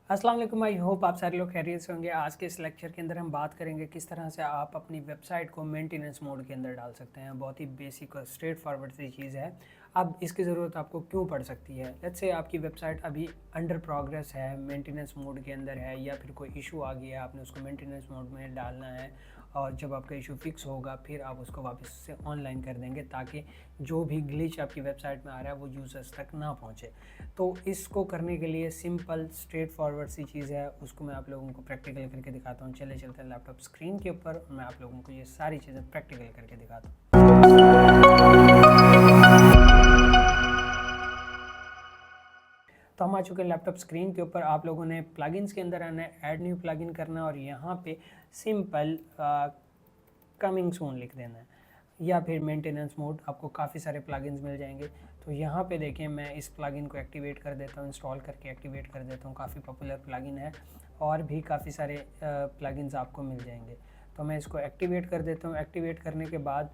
अस्सलाम वालेकुम। I hope आप सारे लोग खैरियत से होंगे। आज के इस लेक्चर के अंदर हम बात करेंगे किस तरह से आप अपनी वेबसाइट को मेंटेनेंस मोड के अंदर डाल सकते हैं। बहुत ही बेसिक और स्ट्रेट फॉरवर्ड सी चीज़ है। अब इसकी ज़रूरत आपको क्यों पड़ सकती है? लेट्स से आपकी वेबसाइट अभी अंडर प्रोग्रेस है, मेंटेनेंस मोड के अंदर है, या फिर कोई इशू आ गया, आपने उसको मेंटेनेंस मोड में डालना है और जब आपका इशू फिक्स होगा फिर आप उसको वापस से ऑनलाइन कर देंगे ताकि जो भी ग्लिच आपकी वेबसाइट में आ रहा है वो यूज़र्स तक ना पहुँचे। तो इसको करने के लिए सिंपल स्ट्रेट फॉरवर्ड सी चीज़ है, उसको मैं आप लोगों को प्रैक्टिकल करके दिखाता हूँ। चले चलते हैं लैपटॉप स्क्रीन के ऊपर, मैं आप लोगों को ये सारी चीज़ें प्रैक्टिकल करके दिखाता हूँ। तो हम आ चुके हैं लैपटॉप स्क्रीन के ऊपर। आप लोगों ने प्लगइन्स के अंदर आना है, ऐड न्यू प्लगइन करना है और यहाँ पे सिंपल कमिंग सून लिख देना है, या फिर मेंटेनेंस मोड। आपको काफ़ी सारे प्लगइन्स मिल जाएंगे। तो यहाँ पे देखें, मैं इस प्लगइन को एक्टिवेट कर देता हूँ, इंस्टॉल करके एक्टिवेट कर देता हूँ। काफ़ी पॉपुलर प्लगइन है और भी काफ़ी सारे प्लगइन्स आपको मिल जाएंगे। तो मैं इसको एक्टिवेट कर देता हूँ। एक्टिवेट करने के बाद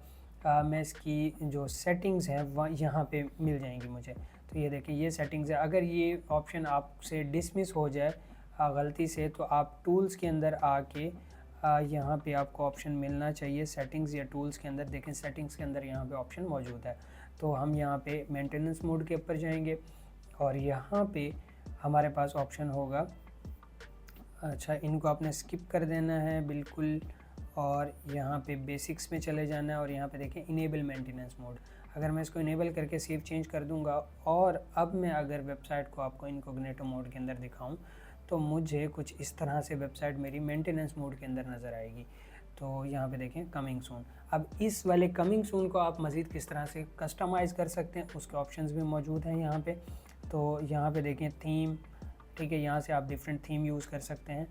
मैं इसकी जो सेटिंग्स हैं वह यहाँ पे मिल जाएंगी मुझे। तो ये देखिए, ये सेटिंग्स है। अगर ये ऑप्शन आपसे डिसमिस हो जाए गलती से, तो आप टूल्स के अंदर आके यहाँ पे आपको ऑप्शन मिलना चाहिए सेटिंग्स या टूल्स के अंदर। देखें, सेटिंग्स के अंदर यहाँ पे ऑप्शन मौजूद है। तो हम यहाँ पे मेंटेनेंस मोड के ऊपर जाएंगे और यहाँ पे हमारे पास ऑप्शन होगा, अच्छा इनको आपने स्किप कर देना है बिल्कुल, और यहाँ पे बेसिक्स में चले जाना है और यहाँ पे देखें इनेबल मेंटेनेंस मोड। अगर मैं इसको इनेबल करके सेव चेंज कर दूंगा और अब मैं अगर वेबसाइट को आपको इनकॉग्निटो मोड के अंदर दिखाऊं तो मुझे कुछ इस तरह से वेबसाइट मेरी मेंटेनेंस मोड के अंदर नज़र आएगी। तो यहाँ पे देखें कमिंग सून। अब इस वाले कमिंग सून को आप मज़ीद किस तरह से कस्टमाइज़ कर सकते हैं उसके ऑप्शंस भी मौजूद हैं यहाँ पे। तो यहाँ पे देखें थीम, ठीक है, यहाँ से आप डिफरेंट थीम यूज़ कर सकते हैं,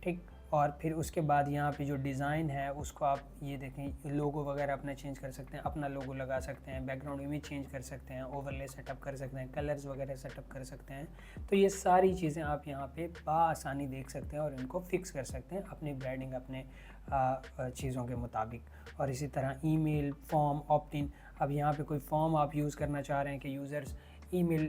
ठीक। और फिर उसके बाद यहाँ पे जो डिज़ाइन है उसको आप ये देखें, लोगो वगैरह अपना चेंज कर सकते हैं, अपना लोगो लगा सकते हैं, बैकग्राउंड इमेज चेंज कर सकते हैं, ओवरले सेटअप कर सकते हैं, कलर्स वगैरह सेटअप कर सकते हैं। तो ये सारी चीज़ें आप यहाँ पे बआसानी देख सकते हैं और इनको फिक्स कर सकते हैं अपनी ब्रांडिंग, अपने चीज़ों के मुताबिक। और इसी तरह ईमेल, फॉर्म, ऑप्ट इन। अब यहाँ पे कोई फॉर्म आप यूज़ करना चाह रहे हैं कि यूज़र्स ईमेल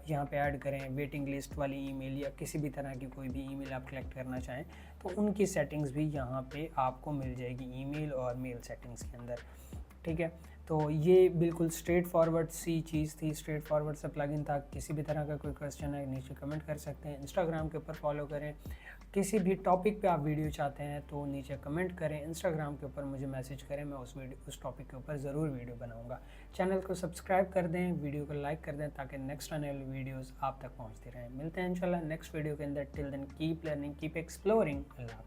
यहाँ पे ऐड करें, वेटिंग लिस्ट वाली ईमेल या किसी भी तरह की कोई भी ईमेल आप कलेक्ट करना चाहें तो उनकी सेटिंग्स भी यहाँ पे आपको मिल जाएगी ईमेल और मेल सेटिंग्स के अंदर, ठीक है। तो ये बिल्कुल स्ट्रेट फॉरवर्ड सी चीज़ थी, स्ट्रेट फॉरवर्ड सा प्लगइन था। किसी भी तरह का कोई क्वेश्चन है नीचे कमेंट कर सकते हैं। इंस्टाग्राम के ऊपर फॉलो करें। किसी भी टॉपिक पे आप वीडियो चाहते हैं तो नीचे कमेंट करें, इंस्टाग्राम के ऊपर मुझे मैसेज करें, मैं उस टॉपिक के ऊपर ज़रूर वीडियो बनाऊंगा। चैनल को सब्सक्राइब कर दें, वीडियो को लाइक कर दें ताकि नेक्स्ट आने वाली वीडियोज़ आप तक पहुँचती रहें। मिलते हैं इंशाल्लाह नेक्स्ट वीडियो के अंदर। Till then keep learning, keep exploring. अल्लाह।